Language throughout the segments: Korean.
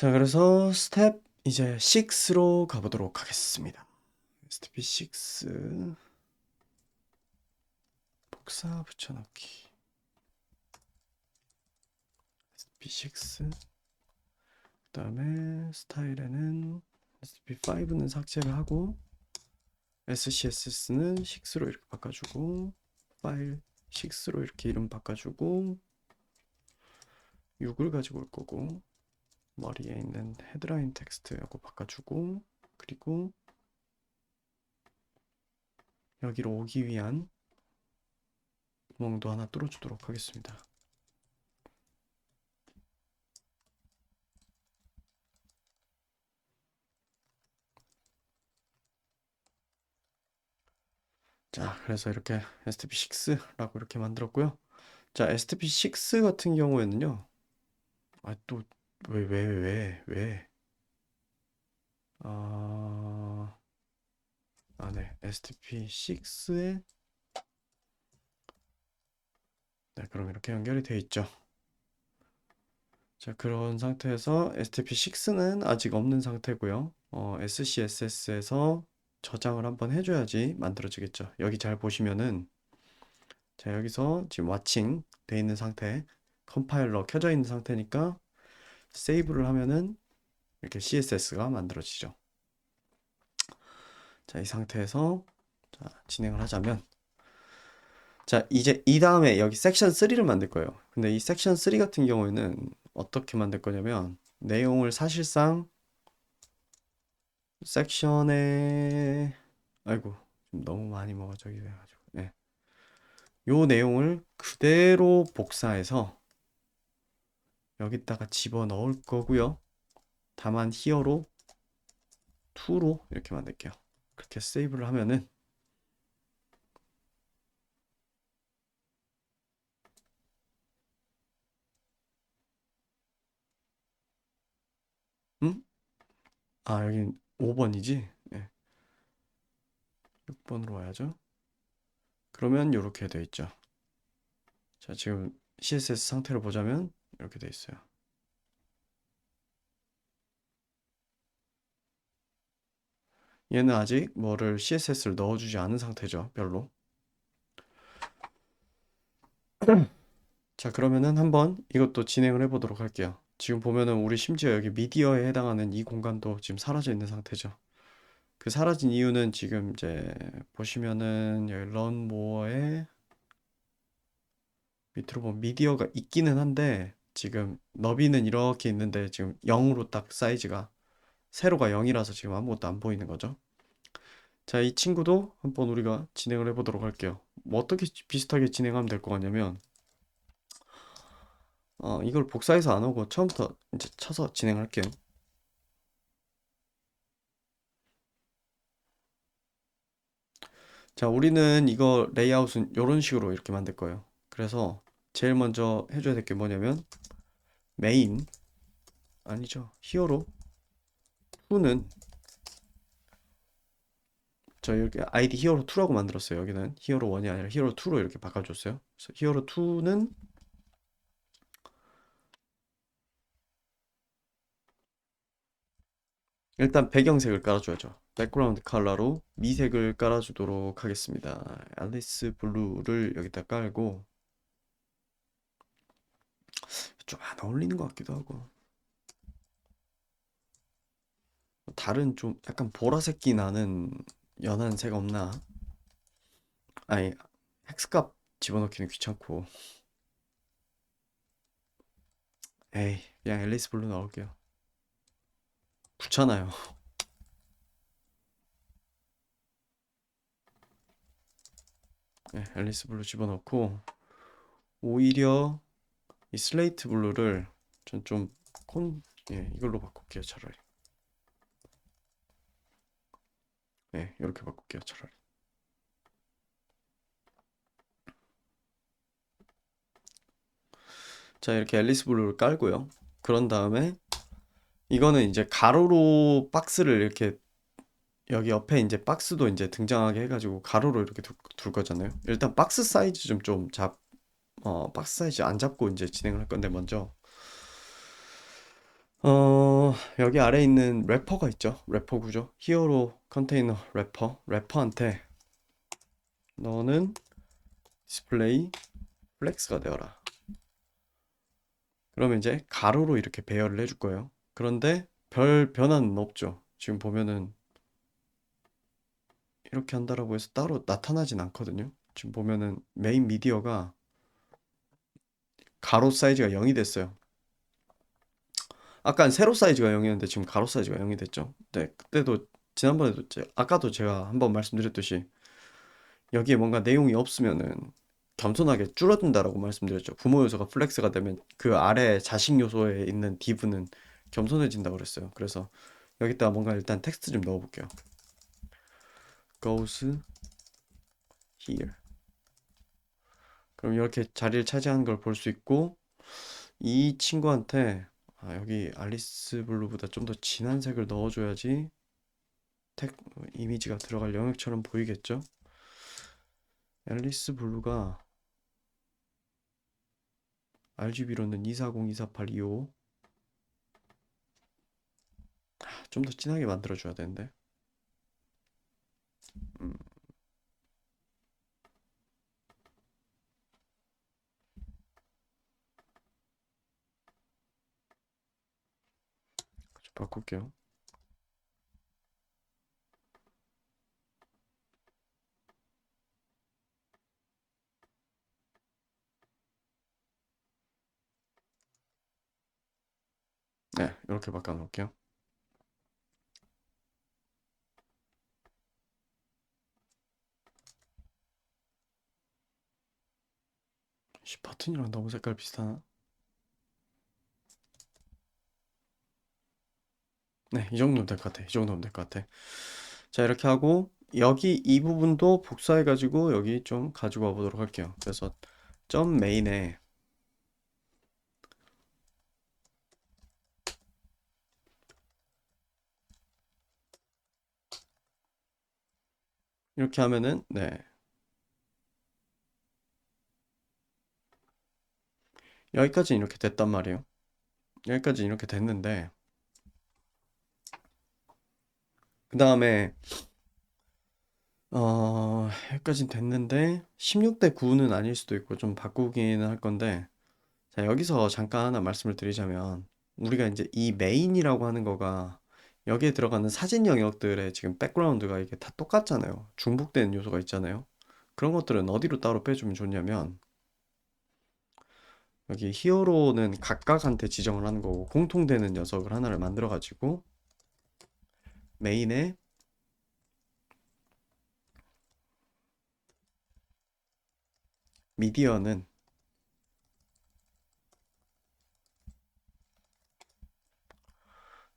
자, 그래서 스텝 이제 6로 가보도록 하겠습니다. 스텝 6 복사 붙여넣기 스텝 6 그 다음에 스타일에는 SP5는 삭제를 하고 SCSS는 6로 이렇게 바꿔주고 파일 6로 이렇게 이름 바꿔주고 6을 가지고 올 거고 머리에 있는 헤드라인 텍스트 하고 바꿔주고 그리고 여기로 오기 위한 구멍도 하나 뚫어주도록 하겠습니다. 자, 그래서 이렇게 STP6라고 이렇게 만들었고요. 자, STP6 같은 경우에는요. 아, 또 왜? 네. STP6에 네, 그럼 이렇게 연결이 되어 있죠. 자, 그런 상태에서 STP6는 아직 없는 상태고요. SCSS에서 저장을 한번 해줘야지 만들어지겠죠. 여기 잘 보시면은 자, 여기서 지금 왓칭 돼 있는 상태, 컴파일러 켜져 있는 상태니까 세이브를 하면은 이렇게 CSS가 만들어지죠. 자, 이 상태에서 자, 진행을 하자면 자, 이제 이 다음에 여기 섹션 3를 만들 거예요. 근데 이 섹션 3 같은 경우에는 어떻게 만들 거냐면 내용을 사실상 섹션에 아이고 좀 너무 많이 먹어 저기 돼가지고 네. 요 내용을 그대로 복사해서 여기다가 집어 넣을 거고요. 다만 히어로 2로 이렇게 만들게요. 그렇게 세이브를 하면은 음? 여긴 5번이지? 네. 6번으로 와야죠. 그러면 이렇게 되어 있죠. 자, 지금 CSS 상태를 보자면 이렇게 되어 있어요. 얘는 아직 뭐를 CSS를 넣어주지 않은 상태죠. 별로. 자, 그러면은 한번 이것도 진행을 해보도록 할게요. 지금 보면은 우리 심지어 여기 미디어에 해당하는 이 공간도 지금 사라져 있는 상태죠. 그 사라진 이유는 지금 이제 보시면은 여기 run more에 밑으로 보면 미디어가 있기는 한데 지금 너비는 이렇게 있는데 지금 0으로 딱 사이즈가 세로가 0이라서 지금 아무것도 안 보이는 거죠. 자, 이 친구도 한번 우리가 진행을 해보도록 할게요. 뭐 어떻게 비슷하게 진행하면 될 것 같냐면 이걸 복사해서 안 하고 처음부터 이제 쳐서 진행할게요. 자, 우리는 이거 레이아웃은 이런 식으로 이렇게 만들 거예요. 그래서 제일 먼저 해줘야 될 게 뭐냐면 메인 아니죠 히어로 2는 저 이렇게 아이디 히어로 2라고 만들었어요. 여기는 히어로 1이 아니라 히어로 2로 이렇게 바꿔줬어요. 그래서 히어로 2는 일단 배경색을 깔아줘야죠. 백그라운드 컬러로 미색을 깔아주도록 하겠습니다. 앨리스 블루를 여기다 깔고 좀 안 어울리는 것 같기도 하고 다른 좀 약간 보라색기 나는 연한 색 없나? 아니 헥스값 집어넣기는 귀찮고 에이 그냥 앨리스 블루 넣을게요. 귀찮아요. 네, 앨리스 블루 집어넣고 오히려 이 슬레이트 블루를 전 좀 이걸로 바꿀게요 차라리. 네, 이렇게 바꿀게요 차라리. 자, 이렇게 앨리스 블루를 깔고요. 그런 다음에 이거는 이제 가로로 박스를 이렇게 여기 옆에 이제 박스도 이제 등장하게 해가지고 가로로 이렇게 둘 거잖아요. 일단 박스 사이즈 박스 사이즈 안 잡고 이제 진행을 할 건데 먼저 여기 아래 있는 래퍼가 있죠. 래퍼 구조. 히어로 컨테이너 래퍼한테 너는 디스플레이 플렉스가 되어라. 그러면 이제 가로로 이렇게 배열을 해줄 거예요. 그런데 별 변화는 없죠. 지금 보면은 이렇게 한다라고 해서 따로 나타나진 않거든요. 지금 보면은 메인 미디어가 가로 사이즈가 0이 됐어요. 아까 세로 사이즈가 0이었는데 지금 가로 사이즈가 0이 됐죠. 네, 그때도 지난번에도 아까도 제가 한번 말씀드렸듯이 여기에 뭔가 내용이 없으면은 겸손하게 줄어든다라고 말씀드렸죠. 부모 요소가 플렉스가 되면 그 아래 자식 요소에 있는 div는 겸손해진다고 그랬어요. 그래서 여기다가 뭔가 일단 텍스트 좀 넣어볼게요. goes here. 그럼 이렇게 자리를 차지하는 걸 볼 수 있고 이 친구한테 여기 알리스 블루보다 좀 더 진한 색을 넣어줘야지 이미지가 들어갈 영역처럼 보이겠죠? 앨리스 블루가 RGB로는 240, 248, 255. 좀 더 진하게 만들어줘야 되는데. 음, 좀 바꿀게요. 네, 이렇게 바꿔놓을게요. 버튼이랑 너무 색깔 비슷하나? 네, 이 정도면 될 것 같아. 이 정도면 될 것 같아. 자, 이렇게 하고 여기 이 부분도 복사해가지고 여기 좀 가지고 와보도록 할게요. 그래서 점 메인에 이렇게 하면은 네, 여기까지 이렇게 됐단 말이에요. 여기까지 이렇게 됐는데 그 다음에 여기까지 됐는데 16대 9는 아닐 수도 있고 좀 바꾸기는 할 건데 자, 여기서 잠깐 하나 말씀을 드리자면 우리가 이제 이 메인이라고 하는 거가 여기에 들어가는 사진 영역들의 지금 백그라운드가 이게 다 똑같잖아요. 중복되는 요소가 있잖아요. 그런 것들은 어디로 따로 빼주면 좋냐면 여기 히어로는 각각한테 지정을 하는 거고 공통되는 녀석을 하나를 만들어 가지고 메인에 미디어는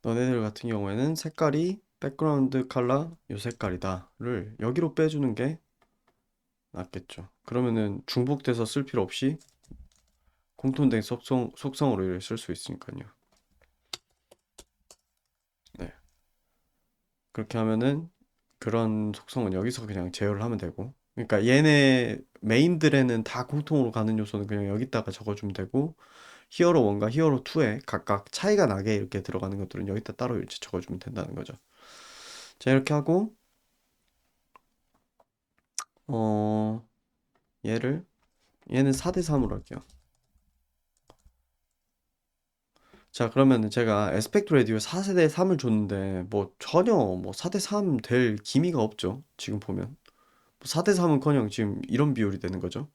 너네들 같은 경우에는 색깔이 백그라운드 컬러 요 색깔이다를 여기로 빼주는 게 낫겠죠. 그러면은 중복돼서 쓸 필요 없이 공통된 속성으로 쓸 수 있으니까요. 네. 그렇게 하면은 그런 속성은 여기서 그냥 제어를 하면 되고. 그러니까 얘네 메인들에는 다 공통으로 가는 요소는 그냥 여기다가 적어주면 되고 히어로 1과 히어로 2에 각각 차이가 나게 이렇게 들어가는 것들은 여기다 따로 이제 적어주면 된다는 거죠. 자, 이렇게 하고 어 얘를 얘는 4대 3으로 할게요. 자, 그러면은 제가 에스펙트 레디오 4대 3을 줬는데 뭐 전혀 뭐 4대 3 될 기미가 없죠. 지금 보면 4대 3은커녕 지금 이런 비율이 되는 거죠.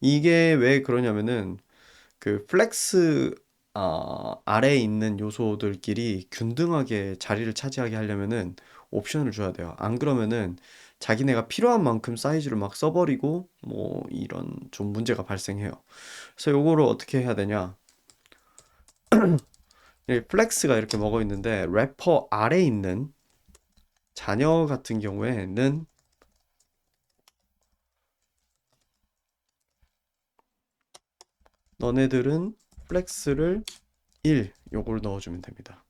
이게 왜 그러냐면은 그 플렉스 아래에 있는 요소들끼리 균등하게 자리를 차지하게 하려면은 옵션을 줘야 돼요. 안 그러면은 자기네가 필요한 만큼 사이즈를 막 써버리고 뭐 이런 좀 문제가 발생해요. 그래서 요거를 어떻게 해야 되냐? 이 플렉스가 이렇게 먹어 있는데 래퍼 아래에 있는 자녀 같은 경우에는 너네들은 플렉스를 1 요걸 넣어주면 됩니다.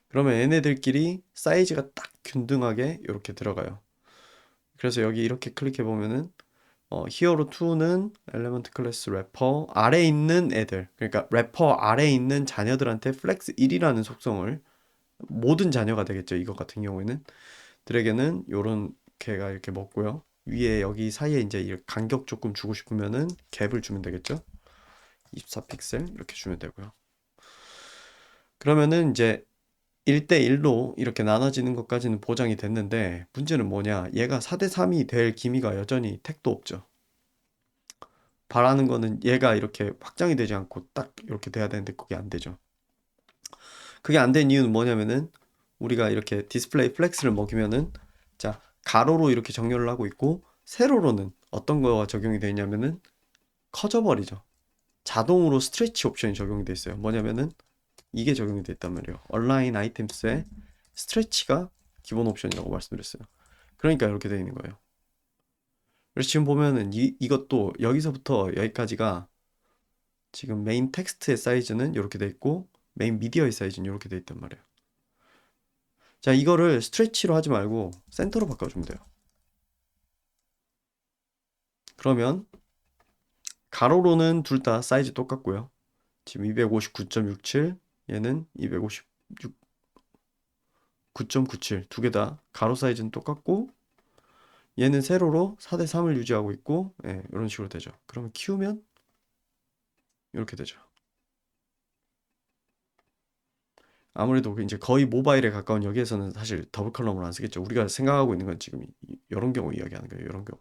그러면 얘네들끼리 사이즈가 딱 균등하게 이렇게 들어가요. 그래서 여기 이렇게 클릭해 보면은 히어로 2는 엘리먼트 클래스 래퍼 아래 있는 애들, 그러니까 래퍼 아래 있는 자녀들한테 플렉스 1이라는 속성을 모든 자녀가 되겠죠. 이거 같은 경우에는 들에게는 요런 개가 이렇게 먹고요. 위에 여기 사이에 이제 이 간격 조금 주고 싶으면은 갭을 주면 되겠죠. 24픽셀 이렇게 주면 되고요. 그러면은 이제 1대1로 이렇게 나눠지는 것까지는 보장이 됐는데 문제는 뭐냐? 얘가 4대3이 될 기미가 여전히 택도 없죠. 바라는 거는 얘가 이렇게 확장이 되지 않고 딱 이렇게 돼야 되는데 그게 안 되죠. 그게 안 된 이유는 뭐냐면은 우리가 이렇게 디스플레이 플렉스를 먹이면은 자, 가로로 이렇게 정렬을 하고 있고 세로로는 어떤 거가 적용이 되냐면은 커져 버리죠. 자동으로 스트레치 옵션이 적용이 돼 있어요. 뭐냐면은 이게 적용이 돼 있단 말이에요. 얼라인 아이템스에 스트레치가 기본 옵션이라고 말씀드렸어요. 그러니까 이렇게 돼 있는 거예요. 그래서 지금 보면은 이것도 여기서부터 여기까지가 지금 메인 텍스트의 사이즈는 이렇게 돼 있고 메인 미디어의 사이즈는 이렇게 돼 있단 말이에요. 자, 이거를 스트레치로 하지 말고 센터로 바꿔주면 돼요. 그러면 가로로는 둘 다 사이즈 똑같고요. 지금 259.67, 얘는 259.97, 두 개 다 가로 사이즈는 똑같고 얘는 세로로 4대3을 유지하고 있고, 예, 이런 식으로 되죠. 그러면 키우면 이렇게 되죠. 아무래도 이제 거의 모바일에 가까운 여기에서는 사실 더블 컬럼을 안 쓰겠죠. 우리가 생각하고 있는 건 지금 이런 경우 이야기하는 거예요. 이런 경우.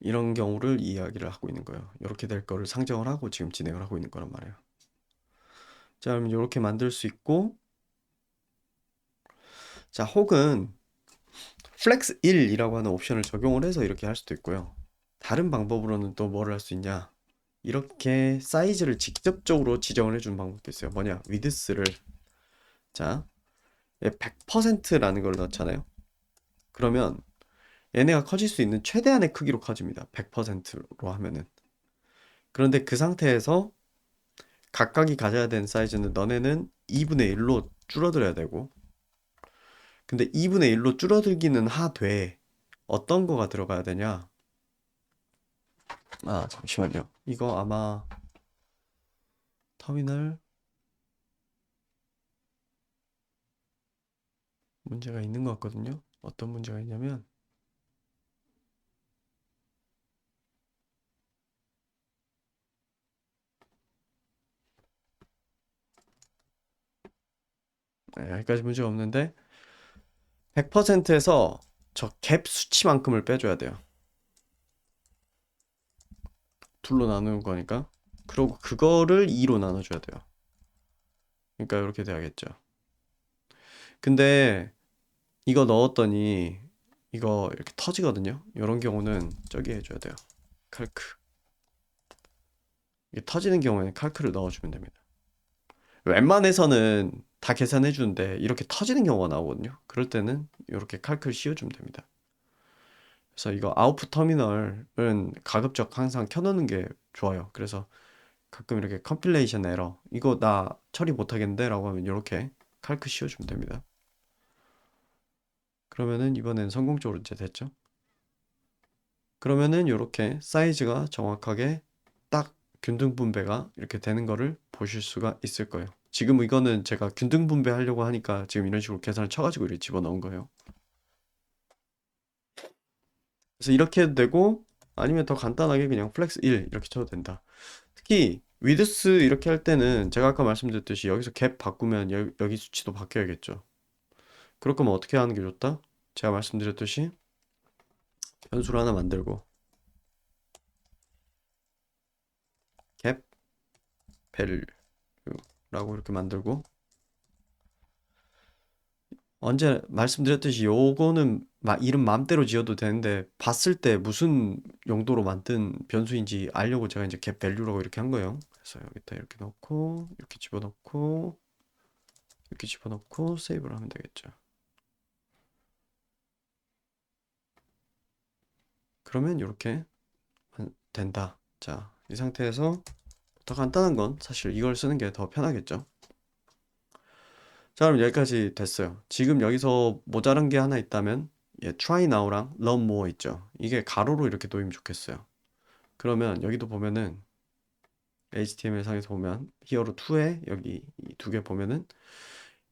이런 경우를 이야기를 하고 있는 거예요. 이렇게 될 거를 상정을 하고 지금 진행을 하고 있는 거란 말이에요. 자, 그럼 이렇게 만들 수 있고, 자, 혹은 플렉스 1이라고 하는 옵션을 적용을 해서 이렇게 할 수도 있고요. 다른 방법으로는 또 뭐를 할 수 있냐? 이렇게 사이즈를 직접적으로 지정을 해주는 방법도 있어요. 뭐냐? 위드스를 자, 100%라는 걸 넣잖아요. 그러면 얘네가 커질 수 있는 최대한의 크기로 커집니다. 100%로 하면은. 그런데 그 상태에서 각각이 가져야 되는 사이즈는 너네는 2분의 1로 줄어들어야 되고, 근데 2분의 1로 줄어들기는 하되 어떤 거가 들어가야 되냐? 아, 잠시만요. 이거 아마 터미널 문제가 있는 것 같거든요. 어떤 문제가 있냐면, 네, 여기까지 문제가 없는데, 100%에서 저 갭 수치만큼을 빼줘야 돼요. 둘로 나누는 거니까. 그리고 그거를 2로 나눠줘야 돼요. 그러니까 이렇게 돼야겠죠. 근데 이거 넣었더니 이거 이렇게 터지거든요. 이런 경우는 저기 해줘야 돼요. 칼크. 이게 터지는 경우에는 칼크를 넣어주면 됩니다. 웬만해서는 다 계산해 주는데 이렇게 터지는 경우가 나오거든요. 그럴 때는 이렇게 칼크를 씌워주면 됩니다. 그래서 이거 아웃풋 터미널은 가급적 항상 켜놓는 게 좋아요. 그래서 가끔 이렇게 컴필레이션 에러 이거 나 처리 못하겠는데 라고 하면 이렇게 칼크 씌워주면 됩니다. 그러면은 이번엔 성공적으로 이제 됐죠. 그러면은 이렇게 사이즈가 정확하게 딱 균등 분배가 이렇게 되는 거를 보실 수가 있을 거예요. 지금 이거는 제가 균등 분배하려고 하니까 지금 이런 식으로 계산을 쳐가지고 이렇게 집어넣은 거예요. 그래서 이렇게 해도 되고 아니면 더 간단하게 그냥 플렉스 1 이렇게 쳐도 된다. 특히 위드스 이렇게 할 때는 제가 아까 말씀드렸듯이 여기서 갭 바꾸면 여기 수치도 바뀌어야겠죠. 그럴 거면 어떻게 하는 게 좋다? 제가 말씀드렸듯이 변수를 하나 만들고 갭 밸류라고 이렇게 만들고 언제 말씀드렸듯이 요거는 이름 마음대로 지어도 되는데 봤을 때 무슨 용도로 만든 변수인지 알려고 제가 이제 갭 밸류라고 이렇게 한 거예요. 그래서 여기다 이렇게 넣고 이렇게 집어넣고 이렇게 집어넣고 세이브를 하면 되겠죠. 그러면 이렇게 된다. 자, 이 상태에서 더 간단한 건 사실 이걸 쓰는 게 더 편하겠죠. 자, 그럼 여기까지 됐어요. 지금 여기서 모자란 게 하나 있다면, try now랑 learn more 있죠. 이게 가로로 이렇게 놓이면 좋겠어요. 그러면 여기도 보면은 HTML 상에서 보면 히어로 2에 여기 이 두 개 보면은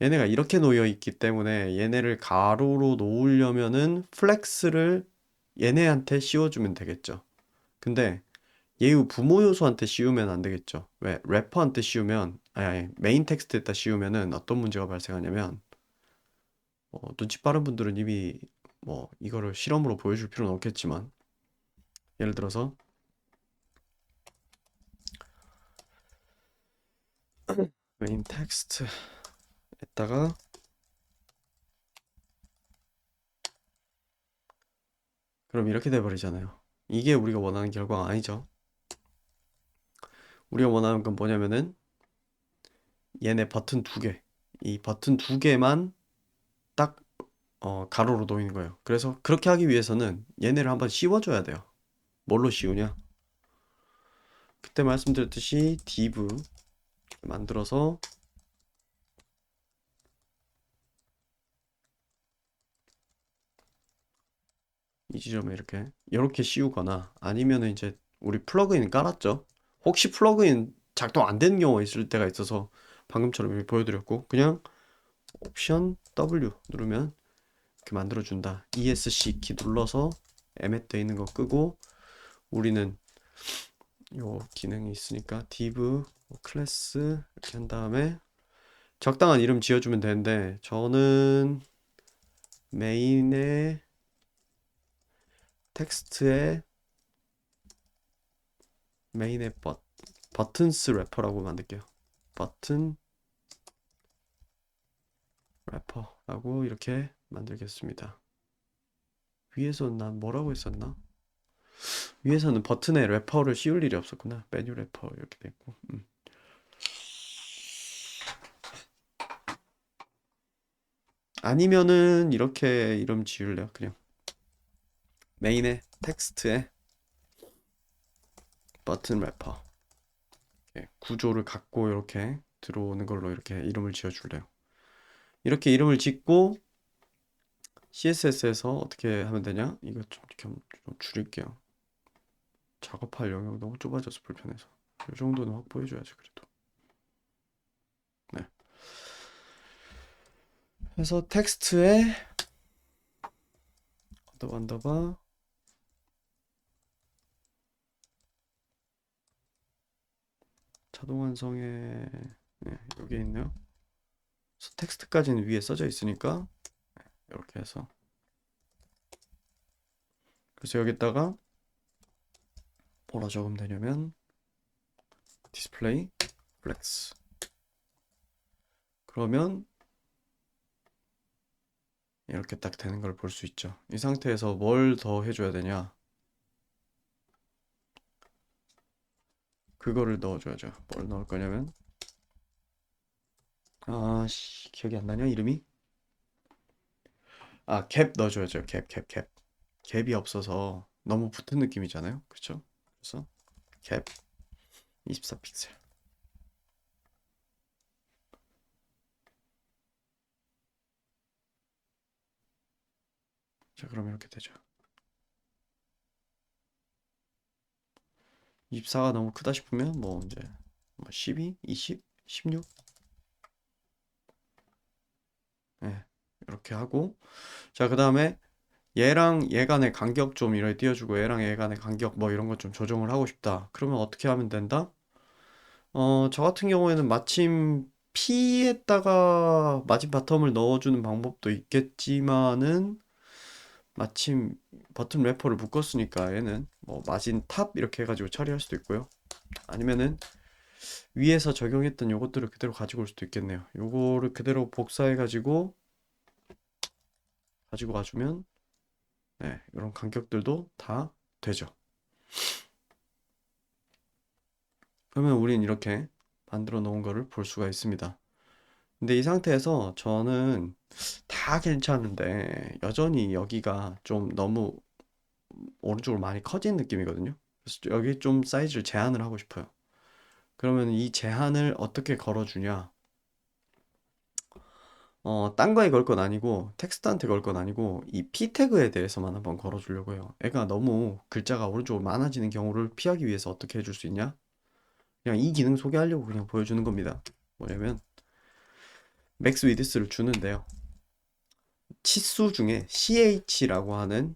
얘네가 이렇게 놓여 있기 때문에 얘네를 가로로 놓으려면은 플렉스를 얘네한테 씌워주면 되겠죠. 근데 얘의 부모 요소한테 씌우면 안 되겠죠. 왜? 래퍼한테 씌우면, 아니, 메인 텍스트에다 씌우면은 어떤 문제가 발생하냐면, 눈치 빠른 분들은 이미 뭐 이거를 실험으로 보여줄 필요는 없겠지만, 예를 들어서 메인 텍스트에다가 그럼 이렇게 돼버리잖아요. 이게 우리가 원하는 결과가 아니죠. 우리가 원하는 건 뭐냐면은 얘네 버튼 두 개, 이 버튼 두 개만 딱 가로로 놓이는 거예요. 그래서 그렇게 하기 위해서는 얘네를 한번 씌워줘야 돼요. 뭘로 씌우냐? 그때 말씀드렸듯이 div 만들어서 이 지점에 이렇게 씌우거나 아니면은 이제 우리 플러그인 깔았죠. 혹시 플러그인 작동 안 되는 경우가 있을 때가 있어서 방금처럼 이렇게 보여드렸고 그냥 옵션 W 누르면 이렇게 만들어준다. ESC 키 눌러서 에멧돼 있는 거 끄고 우리는 요 기능이 있으니까 div 클래스 이렇게 한 다음에 적당한 이름 지어주면 되는데 저는 메인의 텍스트에 메인의 버튼스 래퍼라고 만들게요. 버튼 래퍼라고 이렇게 만들겠습니다. 위에서 난 뭐라고 했었나? 위에서는 버튼에 래퍼를 씌울 일이 없었구나. 메뉴 래퍼 이렇게 됐고. 아니면은 이렇게 이름 지을래요. 그냥 메인의 텍스트에 버튼 래퍼 구조를 갖고 이렇게 들어오는 걸로 이렇게 이름을 지어줄래요. 이렇게 이름을 짓고 CSS에서 어떻게 하면 되냐? 이거 좀 줄일게요. 작업할 영역 너무 좁아져서 불편해서 이 정도는 확보해줘야지 그래도. 네. 그래서 텍스트에 언더바 자동 완성에 여기 있네요. 그래서 텍스트까지는 위에 써져 있으니까 이렇게 해서 그래서 여기다가 뭐라 적으면 되냐면 디스플레이 플렉스 그러면 이렇게 딱 되는 걸 볼 수 있죠. 이 상태에서 뭘 더 해줘야 되냐? 그거를 넣어줘야죠. 뭘 넣을 거냐면 아씨 기억이 안 나냐 이름이? 갭 넣어줘야죠. 갭. 갭이 없어서 너무 붙은 느낌이잖아요. 그렇죠? 그래서 갭 24픽셀. 자, 그럼 이렇게 되죠. 24가 너무 크다 싶으면 뭐 이제 12, 20, 16 네, 이렇게 하고 자, 그다음에 얘랑 얘 간의 간격 좀 이렇게 띄워주고 얘랑 얘 간의 간격 뭐 이런 것 좀 조정을 하고 싶다. 그러면 어떻게 하면 된다? 저 같은 경우에는 마침 P에다가 마진 바텀을 넣어주는 방법도 있겠지만은 마침 버튼 래퍼를 묶었으니까 얘는 뭐 마진 탑 이렇게 해가지고 처리할 수도 있고요. 아니면은 위에서 적용했던 요것들을 그대로 가지고 올 수도 있겠네요. 요거를 그대로 복사해가지고 가지고 와주면 네, 이런 간격들도 다 되죠. 그러면 우린 이렇게 만들어 놓은 거를 볼 수가 있습니다. 근데 이 상태에서 저는 다 괜찮은데 여전히 여기가 좀 너무 오른쪽으로 많이 커진 느낌이거든요. 그래서 여기 좀 사이즈를 제한을 하고 싶어요. 그러면 이 제한을 어떻게 걸어주냐? 딴 거에 걸 건 아니고, 텍스트한테 걸 건 아니고, 이 p 태그에 대해서만 한번 걸어주려고 해요. 애가 너무 글자가 오른쪽으로 많아지는 경우를 피하기 위해서 어떻게 해줄 수 있냐? 그냥 이 기능 소개하려고 그냥 보여주는 겁니다. 뭐냐면, 맥스 위드스를 주는데요. 치수 중에 ch라고 하는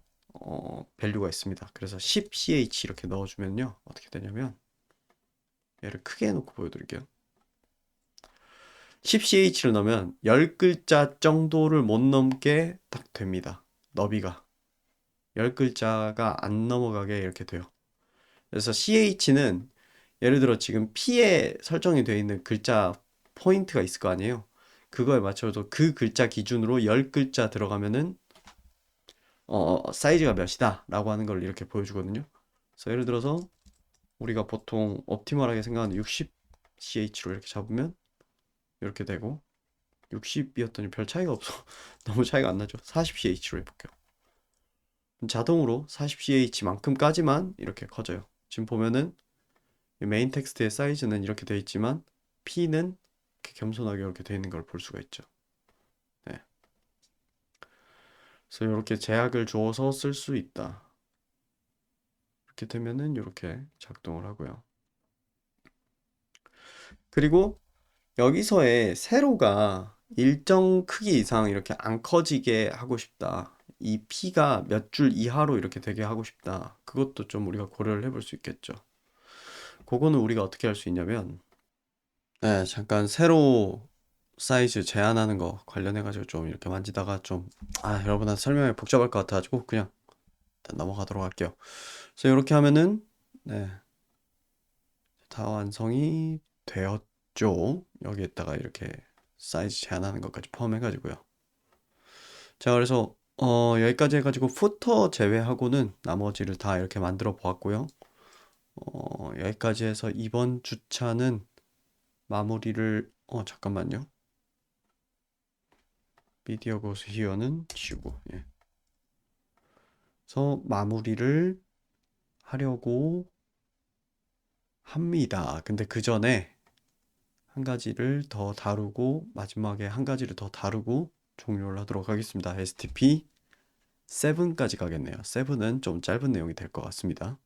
밸류가 있습니다. 그래서 10ch 이렇게 넣어주면요. 어떻게 되냐면, 얘를 크게 해놓고 보여드릴게요. 10ch를 넣으면 10글자 정도를 못 넘게 딱 됩니다. 너비가. 10글자가 안 넘어가게 이렇게 돼요. 그래서 ch는 예를 들어 지금 p에 설정이 되어 있는 글자 포인트가 있을 거 아니에요. 그거에 맞춰서 그 글자 기준으로 10글자 들어가면은 사이즈가 몇이다 라고 하는 걸 이렇게 보여주거든요. 그래서 예를 들어서 우리가 보통 옵티멀하게 생각하는 60ch로 이렇게 잡으면 이렇게 되고 60이었더니 별 차이가 없어. 너무 차이가 안 나죠. 40ch로 해볼게요. 자동으로 40ch만큼까지만 이렇게 커져요. 지금 보면은 메인 텍스트의 사이즈는 이렇게 되어 있지만 P는 이렇게 겸손하게 이렇게 되어 있는 걸 볼 수가 있죠. 네. 그래서 이렇게 제약을 주어서 쓸 수 있다. 이렇게 되면은 이렇게 작동을 하고요. 그리고 여기서의 세로가 일정 크기 이상 이렇게 안 커지게 하고 싶다. 이 P가 몇 줄 이하로 이렇게 되게 하고 싶다. 그것도 좀 우리가 고려를 해볼 수 있겠죠. 그거는 우리가 어떻게 할 수 있냐면, 네, 잠깐 세로 사이즈 제한하는 거 관련해가지고 좀 이렇게 만지다가 좀, 여러분한테 설명이 복잡할 것 같아가지고 그냥 일단 넘어가도록 할게요. 그래서 이렇게 하면은, 네, 다 완성이 되었죠. 여기에다가 이렇게 사이즈 제한하는 것까지 포함해가지고요. 자, 그래서 여기까지 해가지고 부터 제외하고는 나머지를 다 이렇게 만들어 보았고요. 여기까지 해서 이번 주차는 마무리를 잠깐만요. 미디어 고스 히어는 지우고 예. 그래서 마무리를 하려고 합니다. 근데 그 전에 한 가지를 더 다루고 마지막에 한 가지를 더 다루고 종료를 하도록 하겠습니다. STP 7까지 가겠네요. 7은 좀 짧은 내용이 될 것 같습니다.